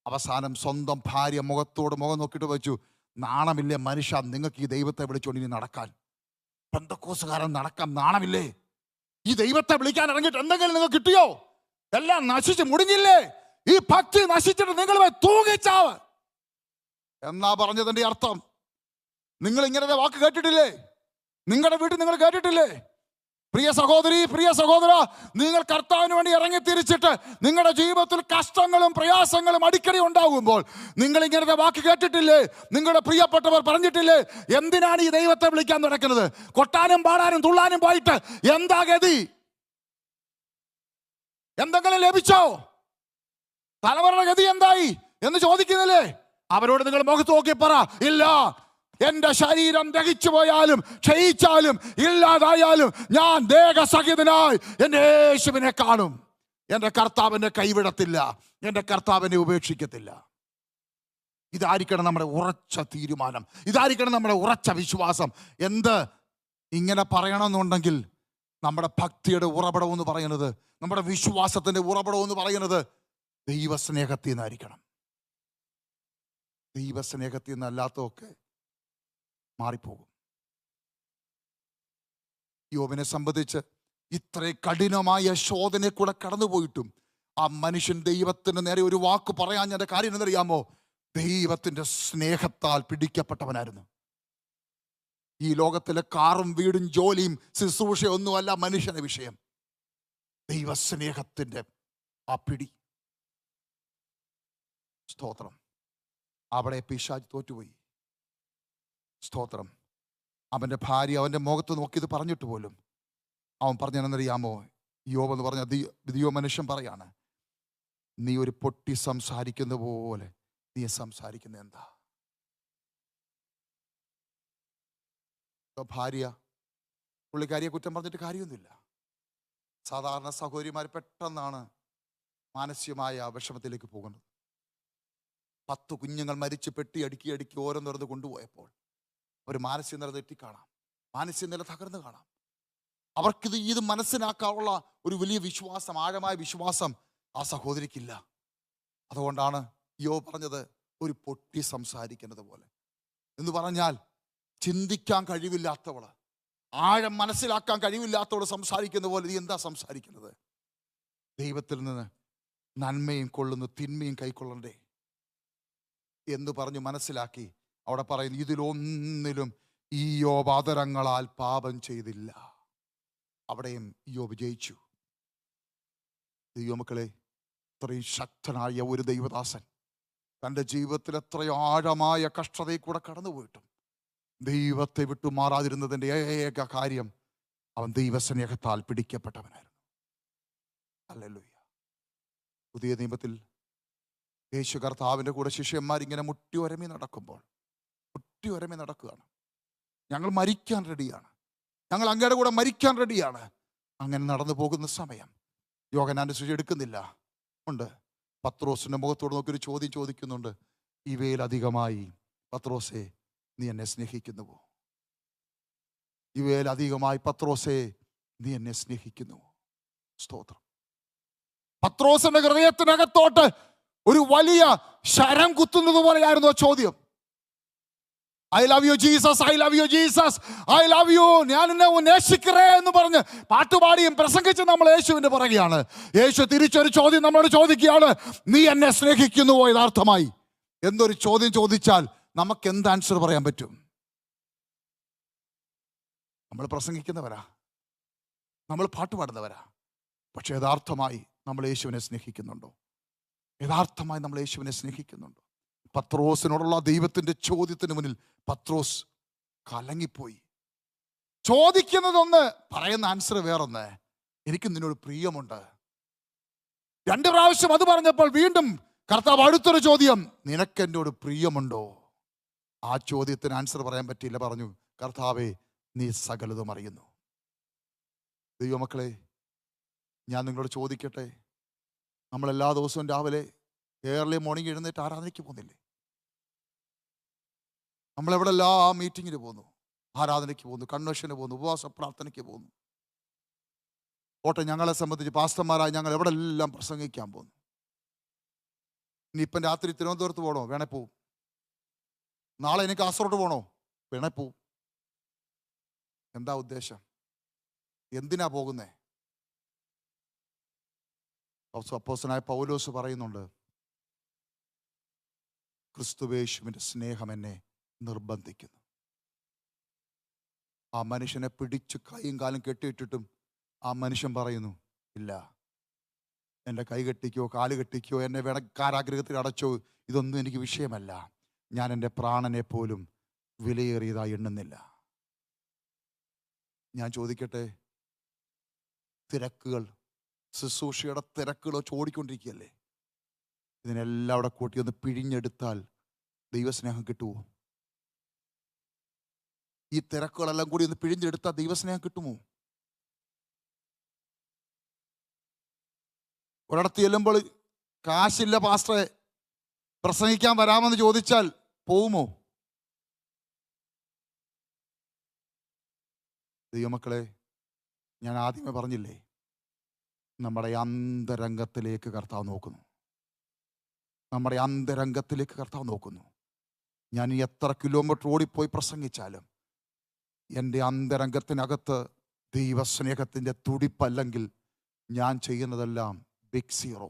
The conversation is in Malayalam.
അവസാനം സ്വന്തം ഭാര്യ മുഖത്തോട് മുഖം നോക്കിയിട്ട് വെച്ചു, നാണമില്ലേ മനുഷ്യ നിങ്ങൾക്ക് ഈ ദൈവത്തെ വിളിച്ചുകൊണ്ട് ഇനി നടക്കാൻ? പെന്തക്കോസുകാരൻ നടക്കാൻ നാണമില്ലേ? ഈ ദൈവത്തെ വിളിക്കാൻ ഇറങ്ങിയിട്ട് എന്തെങ്കിലും നിങ്ങൾക്ക് കിട്ടിയോ? എല്ലാം നശിച്ച് മുടിഞ്ഞില്ലേ? ഈ ഭക്തി നശിച്ചിട്ട് നിങ്ങൾ തൂങ്ങിച്ചാവ് എന്നാ പറഞ്ഞതിന്റെ അർത്ഥം. നിങ്ങൾ ഇങ്ങനെ വാക്ക് കേട്ടിട്ടില്ലേ? നിങ്ങളുടെ വീട്ടിൽ നിങ്ങൾ കേട്ടിട്ടില്ലേ? പ്രിയ സഹോദരി, പ്രിയ സഹോദര, നിങ്ങൾ കർത്താവിന് വേണ്ടി ഇറങ്ങി തിരിച്ചിട്ട് നിങ്ങളുടെ ജീവിതത്തിൽ കഷ്ടങ്ങളും പ്രയാസങ്ങളും അടിക്കടി ഉണ്ടാകുമ്പോൾ നിങ്ങൾ ഇങ്ങനത്തെ വാക്ക് കേട്ടിട്ടില്ലേ? നിങ്ങളുടെ പ്രിയപ്പെട്ടവർ പറഞ്ഞിട്ടില്ലേ, എന്തിനാണ് ഈ ദൈവത്തെ വിളിക്കാൻ നടക്കുന്നത്? കൊട്ടാനും പാടാനും തുള്ളാനും പോയിട്ട് എന്താ ഗതി? എന്തെങ്കിലും ലഭിച്ചോ? തലമുറയുടെ ഗതി എന്തായി എന്ന് ചോദിക്കുന്നില്ലേ? അവരോട് നിങ്ങൾ മുഖത്ത് നോക്കി പറ, ഇല്ല, എന്റെ ശരീരം ദഹിച്ചു പോയാലും ക്ഷയിച്ചാലും ഇല്ലാതായാലും ഞാൻ ദേഹസഹിതനായി എന്റെ യേശുവിനെ കാണും. എന്റെ കർത്താവിനെ കൈവിടത്തില്ല, എന്റെ കർത്താവിനെ ഉപേക്ഷിക്കത്തില്ല. ഇതായിരിക്കണം നമ്മുടെ ഉറച്ച തീരുമാനം, ഇതായിരിക്കണം നമ്മുടെ ഉറച്ച വിശ്വാസം. എന്ത് ഇങ്ങനെ പറയണമെന്നുണ്ടെങ്കിൽ നമ്മുടെ ഭക്തിയുടെ ഉറവിടം എന്ന് പറയുന്നത്, നമ്മുടെ വിശ്വാസത്തിന്റെ ഉറവിടം എന്ന് പറയുന്നത് ദൈവസ്നേഹത്തിൽ നിന്നായിരിക്കണം. ദൈവസ്നേഹത്തിൽ നിന്നല്ലാത്തതൊക്കെ മാറിപ്പോകും. യോബിനെ സംബന്ധിച്ച് ഇത്ര കഠിനമായ ശോധനയെ കൂടെ കടന്നുപോയിട്ടും ആ മനുഷ്യൻ ദൈവത്തിന് നേരെ ഒരു വാക്ക് പറയാൻ ഞാൻ കാര്യം എന്നറിയാമോ? ദൈവത്തിന്റെ സ്നേഹത്താൽ പിടിക്കപ്പെട്ടവനായിരുന്നു. ഈ ലോകത്തിലെ കാറും വീടും ജോലിയും ശുശ്രൂഷയൊന്നുമല്ല മനുഷ്യന്റെ വിഷയം, ദൈവസ്നേഹത്തിന്റെ ആ പിടി. സ്തോത്രം. അവിടെ പിശാച് തോറ്റുപോയി. സ്തോത്രം. അവൻ്റെ ഭാര്യ അവൻ്റെ മുഖത്ത് നോക്കിയത് പറഞ്ഞിട്ട് പോലും അവൻ പറഞ്ഞെന്നറിയാമോ? യോബ് എന്ന് പറഞ്ഞ ദൈവ മനുഷ്യൻ പറയാണ്, നീ ഒരു പൊട്ടി സംസാരിക്കുന്ന പോലെ നീ സംസാരിക്കുന്ന എന്താ? ഭാര്യ പുള്ളിക്കാരിയെ കുറ്റം പറഞ്ഞിട്ട് കാര്യമൊന്നുമില്ല. സാധാരണ സഹോദരിമാർ പെട്ടെന്നാണ് മാനസികമായ വിഷമത്തിലേക്ക് പോകുന്നത്. 10 കുഞ്ഞുങ്ങൾ മരിച്ച് പെട്ടി അടുക്കി ഓരോന്നോരോന്ന് കൊണ്ടുപോയപ്പോൾ അവർ മാനസിക നില തെറ്റിക്കാണാം, മാനസിക നില തകർന്നു കാണാം. അവർക്കിത് മനസ്സിലാക്കാനുള്ള ഒരു വലിയ വിശ്വാസം, ആഴമായ വിശ്വാസം ആ സഹോദരിക്കില്ല. അതുകൊണ്ടാണ് യോബ് പറഞ്ഞത് ഒരു പൊട്ടി സംസാരിക്കുന്നത് പോലെ എന്ന് പറഞ്ഞാൽ, ചിന്തിക്കാൻ കഴിവില്ലാത്തവള്, ആഴം മനസ്സിലാക്കാൻ കഴിവില്ലാത്തവള് സംസാരിക്കുന്ന പോലെ നീ എന്താ സംസാരിക്കുന്നത്? ദൈവത്തിൽ നിന്ന് നന്മയും കൊള്ളുന്നു, തിന്മയും കൈക്കൊള്ളണ്ടേ എന്ന് പറഞ്ഞു മനസ്സിലാക്കി അവിടെ പറയുന്നു, ഇതിലൊന്നിലും ഈ യോബ് ആദരങ്ങളാൽ പാപം ചെയ്തില്ല. അവിടെയും യോബ് ജയിച്ചു. ദൈവമക്കളെ, ഇത്രയും ശക്തനായ ഒരു ദൈവദാസൻ തൻ്റെ ജീവിതത്തിൽ എത്രയോ ആഴമായ കഷ്ടതയിൽ കൂടെ കടന്നുപോയിട്ടും ദൈവത്തെ വിട്ടുമാറാതിരുന്നതിൻ്റെ ഏക കാര്യം അവൻ ദൈവസ്നേഹത്താൽ പിടിക്കപ്പെട്ടവനായിരുന്നു. ഹല്ലേലൂയ. പുതിയ നിയമത്തിൽ യേശു കർത്താവിൻ്റെ കൂടെ ശിഷ്യന്മാരിങ്ങനെ മുട്ടി ഒരമി നടക്കുകയാണ്. ഞങ്ങൾ മരിക്കാൻ റെഡിയാണ്, ഞങ്ങൾ അങ്ങയുടെ കൂടെ മരിക്കാൻ റെഡിയാണ്. അങ്ങനെ നടന്നു പോകുന്ന സമയം യോഹന്നാന്റെ സുവിശേഷം എടുക്കുന്നില്ല, ഉണ്ട്. പത്രോസിന്റെ മുഖത്തോട് നോക്കിയൊരു ചോദ്യം ചോദിക്കുന്നുണ്ട്, ഇവയിലധികമായി പത്രോസേ നീ എന്നെ സ്നേഹിക്കുന്നുവോ? ഇവയിലധികമായി പത്രോസേ നീ എന്നെ സ്നേഹിക്കുന്നുവോ? സ്തോത്രം. പത്രോസിന്റെ ഹൃദയത്തിനകത്തോട്ട് ഒരു വലിയ ശരം കുത്തുന്നത് പോലെയായിരുന്നു ആ ചോദ്യം. I love you Jesus, I love you Jesus, I love you, ഞാൻ എന്നെ നേശിക്കറേ എന്ന് പറഞ്ഞ് പാട്ടുപാടിയും പ്രസംഗിച്ച് നമ്മൾ യേശുവിന്റെ പുറകെയാണ്. യേശു തിരിച്ചൊരു ചോദ്യം നമ്മളോട് ചോദിക്കുകയാണ്, നീ എന്നെ സ്നേഹിക്കുന്നുവോ യഥാർത്ഥമായി? എന്നൊരു ചോദ്യം ചോദിച്ചാൽ നമുക്ക് എന്ത് ആൻസർ പറയാൻ പറ്റും? നമ്മൾ പ്രസംഗിക്കുന്നവരാ, നമ്മൾ പാട്ടുപാടുന്നവരാ, പക്ഷെ യഥാർത്ഥമായി നമ്മൾ യേശുവിനെ സ്നേഹിക്കുന്നുണ്ടോ? യഥാർത്ഥമായി നമ്മൾ യേശുവിനെ സ്നേഹിക്കുന്നുണ്ടോ? പത്രോസിനോടുള്ള ദൈവത്തിന്റെ ചോദ്യത്തിന് മുന്നിൽ പത്രോസ് കലങ്ങിപ്പോയി. ചോദിക്കുന്നതൊന്ന്, പറയുന്ന ആൻസർ വേറൊന്ന്. എനിക്ക് നിന്നോട് പ്രിയമുണ്ട്. 2 പ്രാവശ്യം അത് പറഞ്ഞപ്പോൾ വീണ്ടും കർത്താവ് അടുത്തൊരു ചോദ്യം, നിനക്ക് എന്നോട് പ്രിയമുണ്ടോ? ആ ചോദ്യത്തിന് ആൻസർ പറയാൻ പറ്റിയില്ല. പറഞ്ഞു, കർത്താവേ നീ സകലതും അറിയുന്നു. ദൈവമക്കളെ, ഞാൻ നിങ്ങളോട് ചോദിക്കട്ടെ, നമ്മൾ എല്ലാ ദിവസവും രാവിലെ ഏർലി മോർണിംഗ് എഴുന്നേറ്റ് ആരാധനയ്ക്ക് പോകുന്നില്ലേ? നമ്മളെവിടെല്ലാം ആ മീറ്റിങ്ങിന് പോകുന്നു, ആരാധനയ്ക്ക് പോകുന്നു, കൺവെൻഷന് പോകുന്നു, ഉപവാസ പ്രാർത്ഥനയ്ക്ക് പോകുന്നു. ഓട്ടെ, ഞങ്ങളെ സംബന്ധിച്ച് പാസ്റ്റർമാരായി ഞങ്ങൾ എവിടെല്ലാം പ്രസംഗിക്കാൻ പോകുന്നു. ഇനിയിപ്പം രാത്രി തിരുവനന്തപുരത്ത് പോകണോ? വേണേ പോവും. നാളെ എനിക്ക് കാസർഗോഡ് പോകണോ? വേണേ പോവും. എന്താ ഉദ്ദേശം? എന്തിനാ പോകുന്നേ? അപ്പോസ്തലനായ പൗലോസ് പറയുന്നുണ്ട്, ക്രിസ്തുവേശുവിൻ്റെ സ്നേഹം എന്നെ നിർബന്ധിക്കുന്നു. ആ മനുഷ്യനെ പിടിച്ച് കൈയും കാലും കെട്ടിയിട്ടിട്ടും ആ മനുഷ്യൻ പറയുന്നു, ഇല്ല, എൻ്റെ കൈ കെട്ടിക്കോ കാല് കെട്ടിക്കോ എന്നെ വേണ കാരാഗ്രഹത്തിൽ അടച്ചോ, ഇതൊന്നും എനിക്ക് വിഷയമല്ല. ഞാൻ എൻ്റെ പ്രാണനെ പോലും വിലയേറിയതായി എണ്ണുന്നില്ല. ഞാൻ ചോദിക്കട്ടെ, തിരക്കുകൾ, ശുശ്രൂഷയുടെ തിരക്കുകൾ വെച്ച് ഓടിക്കൊണ്ടിരിക്കുകയല്ലേ? ഇതിനെല്ലാം അവിടെ കൂട്ടി ഒന്ന് പിഴിഞ്ഞെടുത്താൽ ദൈവസ്നേഹം കിട്ടുമോ? ഈ തിരക്കുകളെല്ലാം കൂടി ഒന്ന് പിഴിഞ്ഞെടുത്താൽ ദൈവസ്നേഹം കിട്ടുമോ? ഒരിടത്ത് ചെല്ലുമ്പോൾ കാശില്ല പാസ്റ്ററെ, പ്രസംഗിക്കാൻ വരാമെന്ന് ചോദിച്ചാൽ പോവുമോ? ദൈവമക്കളെ, ഞാൻ ആദ്യമേ പറഞ്ഞില്ലേ, നമ്മുടെ അന്തരംഗത്തിലേക്ക് കർത്താവ് നോക്കുന്നു. നമ്മുടെ അന്തരംഗത്തിലേക്ക് കർത്താവ് നോക്കുന്നു. ഞാൻ എത്ര കിലോമീറ്റർ ഓടിപ്പോയി പ്രസംഗിച്ചാലും എൻ്റെ അന്തരംഗത്തിനകത്ത് ദൈവസ്നേഹത്തിൻ്റെ തുടിപ്പല്ലെങ്കിൽ ഞാൻ ചെയ്യുന്നതെല്ലാം ബിഗ് സീറോ.